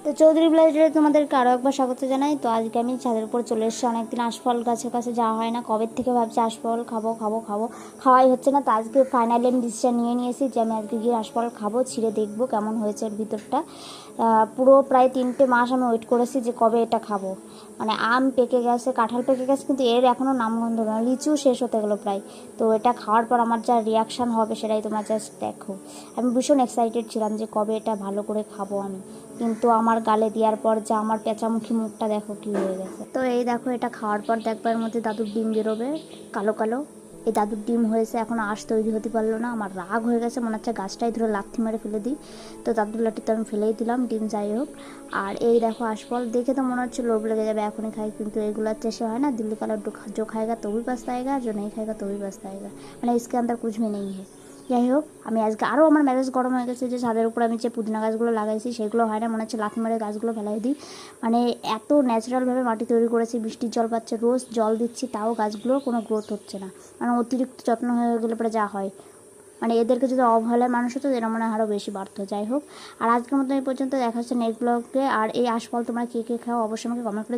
তো চৌধুরী ব্লাইডে তোমাদেরকে আরও একবার স্বাগত জানাই। তো আজকে আমি ছাদের উপর চলে এসেছি। অনেকদিন আশফল গাছের কাছে যাওয়া হয় না, কবের থেকে ভাবছি আশফল খাবো খাবো খাবো, খাওয়াই হচ্ছে না। তো আজকে ফাইনালি আমি ডিসিশন নিয়ে নিয়েছি যে আমি আজকে গিয়ে আশফল খাবো, ছিঁড়ে দেখবো কেমন হয়েছে এর ভিতরটা। পুরো প্রায় 3টে মাস আমি ওয়েট করেছি যে কবে এটা খাবো। মানে আম পেকে গেছে, কাঁঠাল পেকে গেছে, কিন্তু এর এখনও নামগন্ধ না। লিচু শেষ হতে গেলো প্রায়। তো এটা খাওয়ার পর আমার যা রিয়াকশান হবে সেটাই তোমরা জাস্ট দেখো। আমি ভীষণ এক্সাইটেড ছিলাম যে কবে এটা ভালো করে খাবো আমি, কিন্তু আমার গালে দেওয়ার পর যা আমার পেঁচামুখী মুখটা দেখো কী হয়ে গেছে। তো এই দেখো, এটা খাওয়ার পর দেখবার মধ্যে দাদুর ডিম বেরোবে কালো কালো। এই দাদুর ডিম হয়েছে, এখন আঁশ তৈরি হতে পারলো না। আমার রাগ হয়ে গেছে, মনে হচ্ছে গাছটাই ধরে লাথি মেরে ফেলে দিই। তো দাদুর লাঠি তো আমি ফেলেই দিলাম, ডিম যাই হোক। আর এই দেখো আশফল, দেখে তো মনে হচ্ছে লোভ লেগে যাবে এখনই খাই, কিন্তু এগুলোর চেষে হয় না। দিল্লি কালার जो खाएगा तो भी पछताएगा, जो नहीं खाएगा तो भी पछताएगा, মানে इसके अंदर कुछ भी नहीं है। যাই হোক, আমি আজকে আরও আমার মেজাজ গরম হয়ে গেছে যে ছাদের উপর আমি যে পুদিনা গাছগুলো লাগাইছি সেগুলো হয় না, মনে হচ্ছে লাথি মেরে গাছগুলো ফেলাই দিই। মানে এত ন্যাচারালভাবে মাটি তৈরি করেছি, বৃষ্টির জল পাচ্ছে, রোজ জল দিচ্ছি, তাও গাছগুলোর কোনো গ্রোথ হচ্ছে না। মানে অতিরিক্ত যত্ন হয়ে গেলে পরে যা হয়, মানে এদেরকে যদি অবহেলায় মানুষ হতো এরা মনে হয় আরও বেশি বাড়তো। যাই হোক, আর আজকের মতো এই পর্যন্ত দেখা হচ্ছে নেক্সট ব্লগে। আর এই আশফল তোমরা কে কে খাও অবশ্যই আমাকে কমেন্ট করে